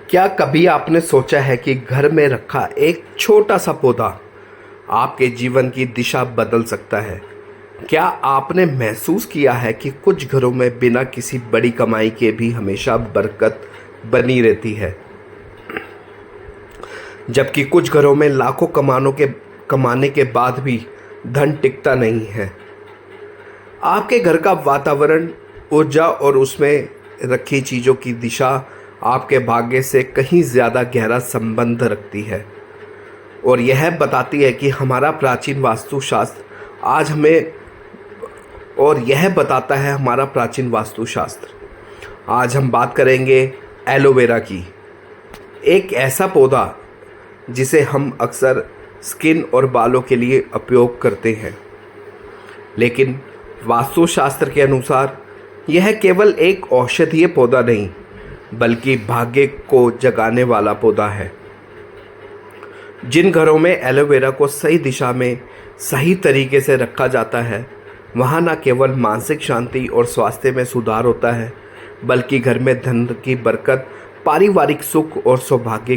क्या कभी आपने सोचा है कि घर में रखा एक छोटा सा पौधा आपके जीवन की दिशा बदल सकता है? क्या आपने महसूस किया है कि कुछ घरों में बिना किसी बड़ी कमाई के भी हमेशा बरकत बनी रहती है, जबकि कुछ घरों में लाखों कमाने के बाद भी धन टिकता नहीं है? आपके घर का वातावरण, ऊर्जा और उसमें रखी चीज़ों की दिशा आपके भाग्य से कहीं ज़्यादा गहरा संबंध रखती है और यह बताती है कि हमारा प्राचीन वास्तुशास्त्र आज हमें और यह बताता है हमारा प्राचीन वास्तुशास्त्र। आज हम बात करेंगे एलोवेरा की, एक ऐसा पौधा जिसे हम अक्सर स्किन और बालों के लिए उपयोग करते हैं, लेकिन वास्तुशास्त्र के अनुसार यह केवल एक औषधीय पौधा नहीं बल्कि भाग्य को जगाने वाला पौधा है। जिन घरों में एलोवेरा को सही दिशा में सही तरीके से रखा जाता है, वहाँ न केवल मानसिक शांति और स्वास्थ्य में सुधार होता है, बल्कि घर में धन की बरकत, पारिवारिक सुख और सौभाग्य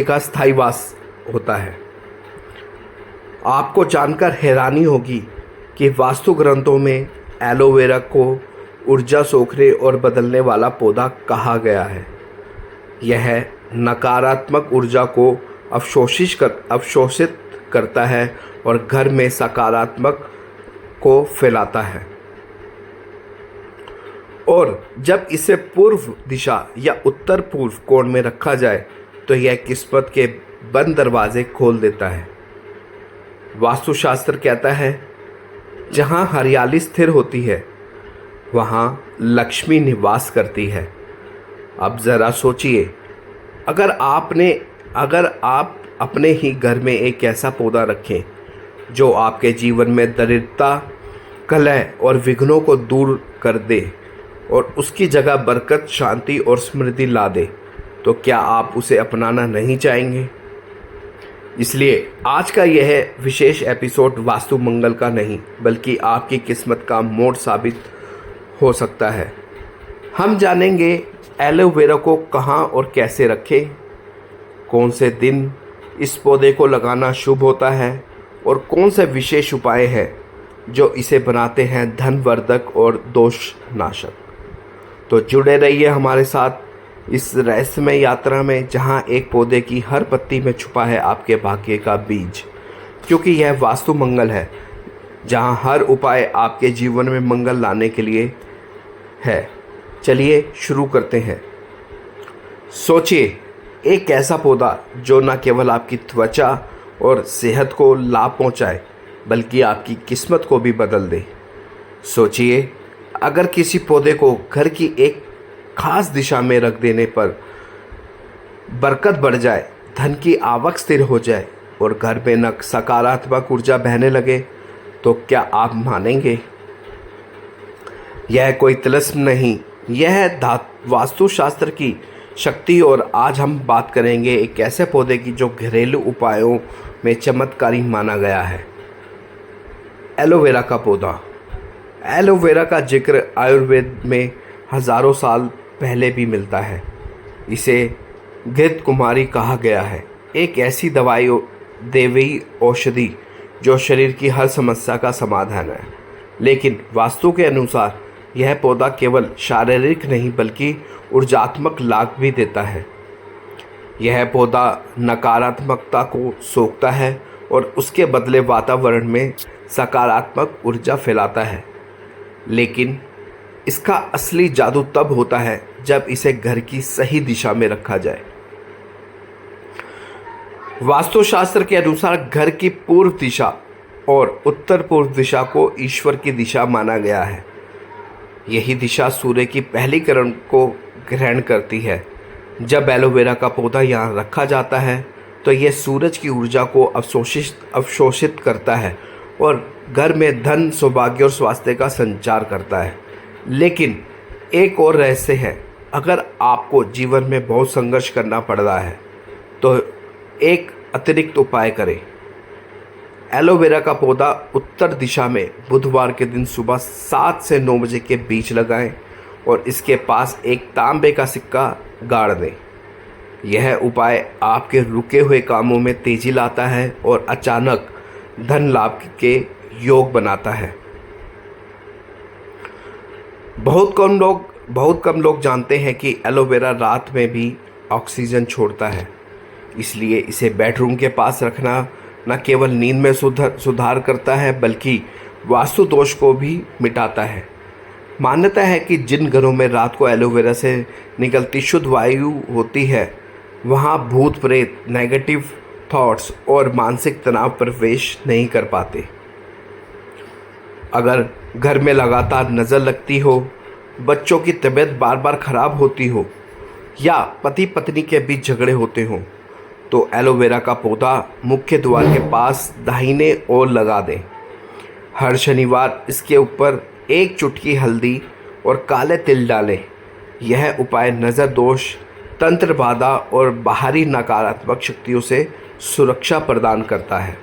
का स्थायी वास होता है। आपको जानकर हैरानी होगी कि वास्तु ग्रंथों में एलोवेरा को ऊर्जा सोखने और बदलने वाला पौधा कहा गया है। यह नकारात्मक ऊर्जा को अवशोषित करता है और घर में सकारात्मक को फैलाता है, और जब इसे पूर्व दिशा या उत्तर पूर्व कोण में रखा जाए तो यह किस्मत के बंद दरवाजे खोल देता है। वास्तुशास्त्र कहता है, जहाँ हरियाली स्थिर होती है वहाँ लक्ष्मी निवास करती है। अब ज़रा सोचिए, अगर आप अपने ही घर में एक ऐसा पौधा रखें जो आपके जीवन में दरिद्रता, कलह और विघ्नों को दूर कर दे और उसकी जगह बरकत, शांति और समृद्धि ला दे, तो क्या आप उसे अपनाना नहीं चाहेंगे? इसलिए आज का यह विशेष एपिसोड वास्तु मंगल का नहीं बल्कि आपकी किस्मत का मोड़ साबित हो सकता है। हम जानेंगे एलोवेरा को कहाँ और कैसे रखें, कौन से दिन इस पौधे को लगाना शुभ होता है और कौन से विशेष उपाय हैं जो इसे बनाते हैं धनवर्धक और दोष नाशक। तो जुड़े रहिए हमारे साथ इस रहस्यमय यात्रा में, जहां एक पौधे की हर पत्ती में छुपा है आपके भाग्य का बीज, क्योंकि यह वास्तु मंगल है जहां हर उपाय आपके जीवन में मंगल लाने के लिए है। चलिए शुरू करते हैं। सोचिए, एक ऐसा पौधा जो न केवल आपकी त्वचा और सेहत को लाभ पहुंचाए बल्कि आपकी किस्मत को भी बदल दे। सोचिए, अगर किसी पौधे को घर की एक खास दिशा में रख देने पर बरकत बढ़ जाए, धन की आवक स्थिर हो जाए और घर में न सकारात्मक ऊर्जा बहने लगे, तो क्या आप मानेंगे? यह कोई तिलिस्म नहीं, यह वास्तुशास्त्र की शक्ति। और आज हम बात करेंगे एक ऐसे पौधे की जो घरेलू उपायों में चमत्कारी माना गया है, एलोवेरा का पौधा। एलोवेरा का जिक्र आयुर्वेद में हजारों साल पहले भी मिलता है। इसे घृत कुमारी कहा गया है, एक ऐसी दैवीय औषधि जो शरीर की हर समस्या का समाधान है। लेकिन वास्तु के अनुसार यह पौधा केवल शारीरिक नहीं बल्कि ऊर्जात्मक लाभ भी देता है। यह पौधा नकारात्मकता को सोखता है और उसके बदले वातावरण में सकारात्मक ऊर्जा फैलाता है। लेकिन इसका असली जादू तब होता है जब इसे घर की सही दिशा में रखा जाए। वास्तुशास्त्र के अनुसार घर की पूर्व दिशा और उत्तर पूर्व दिशा को ईश्वर की दिशा माना गया है। यही दिशा सूर्य की पहली किरण को ग्रहण करती है। जब एलोवेरा का पौधा यहाँ रखा जाता है तो यह सूरज की ऊर्जा को अवशोषित करता है और घर में धन, सौभाग्य और स्वास्थ्य का संचार करता है। लेकिन एक और रहस्य है, अगर आपको जीवन में बहुत संघर्ष करना पड़ रहा है तो एक अतिरिक्त उपाय करें। एलोवेरा का पौधा उत्तर दिशा में बुधवार के दिन सुबह 7 से 9 बजे के बीच लगाएं और इसके पास एक तांबे का सिक्का गाड़ दें। यह उपाय आपके रुके हुए कामों में तेजी लाता है और अचानक धन लाभ के योग बनाता है। बहुत कम लोग जानते हैं कि एलोवेरा रात में भी ऑक्सीजन छोड़ता है, इसलिए इसे बेडरूम के पास रखना न केवल नींद में सुधार करता है बल्कि वास्तु दोष को भी मिटाता है। मान्यता है कि जिन घरों में रात को एलोवेरा से निकलती शुद्ध वायु होती है वहाँ भूत प्रेत, नेगेटिव थॉट्स और मानसिक तनाव प्रवेश नहीं कर पाते। अगर घर में लगातार नज़र लगती हो, बच्चों की तबीयत बार बार खराब होती हो या पति पत्नी के बीच झगड़े होते हों, तो एलोवेरा का पौधा मुख्य द्वार के पास दाहिने ओर लगा दें। हर शनिवार इसके ऊपर एक चुटकी हल्दी और काले तिल डालें। यह उपाय नज़र दोष, तंत्र बाधा और बाहरी नकारात्मक शक्तियों से सुरक्षा प्रदान करता है।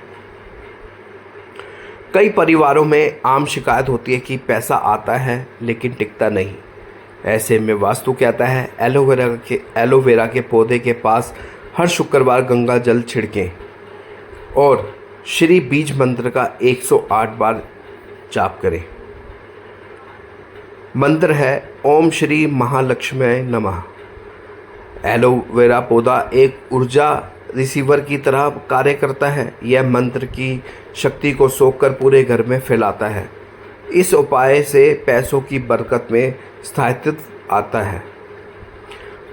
कई परिवारों में आम शिकायत होती है कि पैसा आता है लेकिन टिकता नहीं। ऐसे में वास्तु कहता है एलोवेरा के पौधे के पास हर शुक्रवार गंगा जल छिड़कें और श्री बीज मंत्र का 108 बार जाप करें। मंत्र है ओम श्री महालक्ष्मी नमः। एलोवेरा पौधा एक ऊर्जा रिसीवर की तरह कार्य करता है। यह मंत्र की शक्ति को सोखकर पूरे घर में फैलाता है। इस उपाय से पैसों की बरकत में स्थायित्व आता है।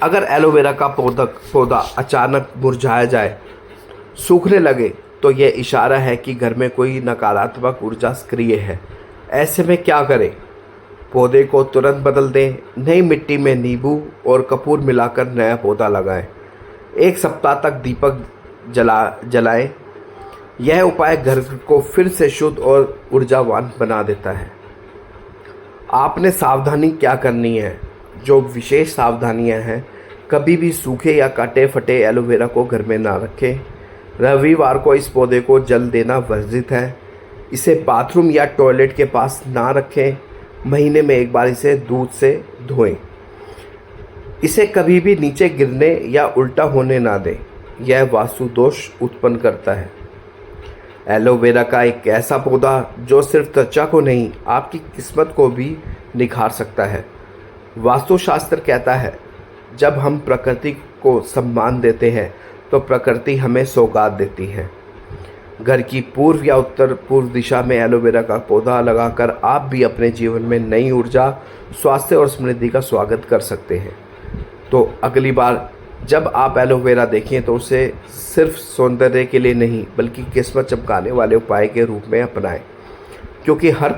अगर एलोवेरा का पौधा अचानक मुरझाया जाए, सूखने लगे, तो यह इशारा है कि घर में कोई नकारात्मक ऊर्जा सक्रिय है। ऐसे में क्या करें? पौधे को तुरंत बदल दें। नई मिट्टी में नींबू और कपूर मिलाकर नया पौधा लगाएं। 1 सप्ताह तक दीपक जलाएं। यह उपाय घर को फिर से शुद्ध और ऊर्जावान बना देता है। आपने सावधानी क्या करनी है? जो विशेष सावधानियां हैं, कभी भी सूखे या कटे फटे एलोवेरा को घर में ना रखें। रविवार को इस पौधे को जल देना वर्जित है। इसे बाथरूम या टॉयलेट के पास ना रखें। महीने में एक बार इसे दूध से धोएं। इसे कभी भी नीचे गिरने या उल्टा होने ना दें। यह वास्तु दोष उत्पन्न करता है। एलोवेरा का एक ऐसा पौधा जो सिर्फ त्वचा को नहीं, आपकी किस्मत को भी निखार सकता है। वास्तुशास्त्र कहता है, जब हम प्रकृति को सम्मान देते हैं तो प्रकृति हमें सौगात देती है। घर की पूर्व या उत्तर पूर्व दिशा में एलोवेरा का पौधा लगाकर आप भी अपने जीवन में नई ऊर्जा, स्वास्थ्य और समृद्धि का स्वागत कर सकते हैं। तो अगली बार जब आप एलोवेरा देखें तो उसे सिर्फ सौंदर्य के लिए नहीं बल्कि किस्मत चमकाने वाले उपाय के रूप में अपनाएं। क्योंकि हर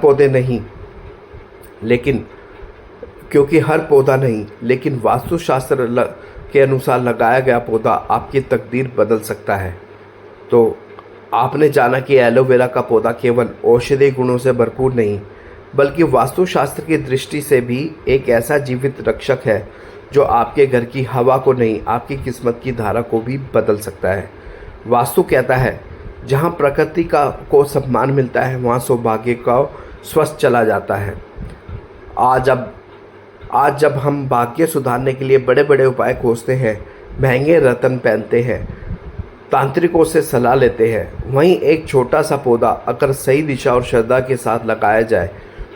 पौधा नहीं लेकिन वास्तुशास्त्र के अनुसार लगाया गया पौधा आपकी तकदीर बदल सकता है। तो आपने जाना कि एलोवेरा का पौधा केवल औषधीय गुणों से भरपूर नहीं बल्कि वास्तुशास्त्र की दृष्टि से भी एक ऐसा जीवित रक्षक है जो आपके घर की हवा को नहीं, आपकी किस्मत की धारा को भी बदल सकता है। वास्तु कहता है, जहाँ प्रकृति को सम्मान मिलता है वहाँ सौभाग्य का स्वस्थ चला जाता है। आज जब हम भाग्य सुधारने के लिए बड़े बड़े उपाय खोजते हैं, महंगे रत्न पहनते हैं, तांत्रिकों से सलाह लेते हैं, वहीं एक छोटा सा पौधा अगर सही दिशा और श्रद्धा के साथ लगाया जाए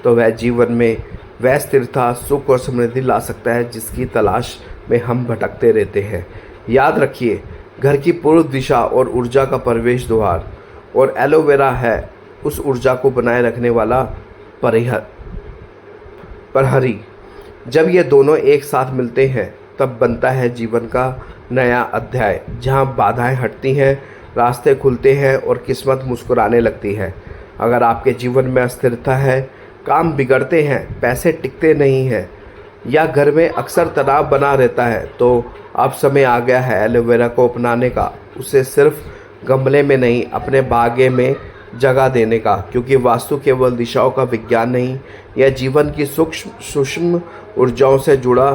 तो वह जीवन में वह स्थिरता, सुख और समृद्धि ला सकता है जिसकी तलाश में हम भटकते रहते हैं। याद रखिए, घर की पूर्व दिशा और ऊर्जा का प्रवेश द्वार, और एलोवेरा है उस ऊर्जा को बनाए रखने वाला प्रहरी। जब ये दोनों एक साथ मिलते हैं तब बनता है जीवन का नया अध्याय, जहाँ बाधाएं हटती हैं, रास्ते खुलते हैं और किस्मत मुस्कुराने लगती है। अगर आपके जीवन में अस्थिरता है, काम बिगड़ते हैं, पैसे टिकते नहीं हैं या घर में अक्सर तनाव बना रहता है, तो अब समय आ गया है एलोवेरा को अपनाने का। उसे सिर्फ गमले में नहीं, अपने बागे में जगह देने का। क्योंकि वास्तु केवल दिशाओं का विज्ञान नहीं, यह जीवन की सूक्ष्म ऊर्जाओं से जुड़ा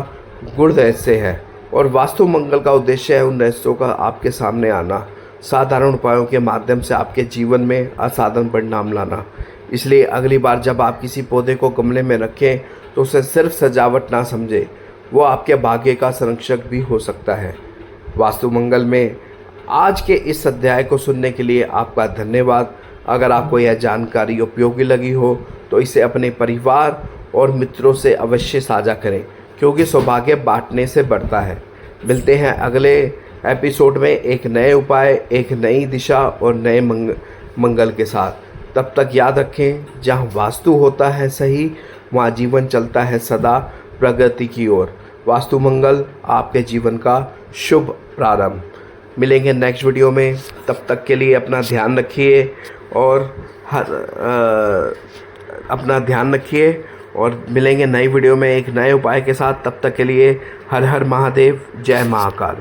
गुण रहस्य है। और वास्तु मंगल का उद्देश्य है उन रहस्यों का आपके सामने आना, साधारण उपायों के माध्यम से आपके जीवन में असाधारण परिणाम लाना। इसलिए अगली बार जब आप किसी पौधे को गमले में रखें तो उसे सिर्फ सजावट ना समझें, वो आपके भाग्य का संरक्षक भी हो सकता है। वास्तु मंगल में आज के इस अध्याय को सुनने के लिए आपका धन्यवाद। अगर आपको यह जानकारी उपयोगी लगी हो तो इसे अपने परिवार और मित्रों से अवश्य साझा करें, क्योंकि सौभाग्य बांटने से बढ़ता है। मिलते हैं अगले एपिसोड में एक नए उपाय, एक नई दिशा और नए मंगल के साथ। तब तक याद रखें, जहाँ वास्तु होता है सही, वहाँ जीवन चलता है सदा प्रगति की ओर। वास्तु मंगल आपके जीवन का शुभ प्रारंभ। मिलेंगे नेक्स्ट वीडियो में, तब तक के लिए अपना ध्यान रखिए और मिलेंगे नई वीडियो में एक नए उपाय के साथ। तब तक के लिए हर हर महादेव, जय महाकाल।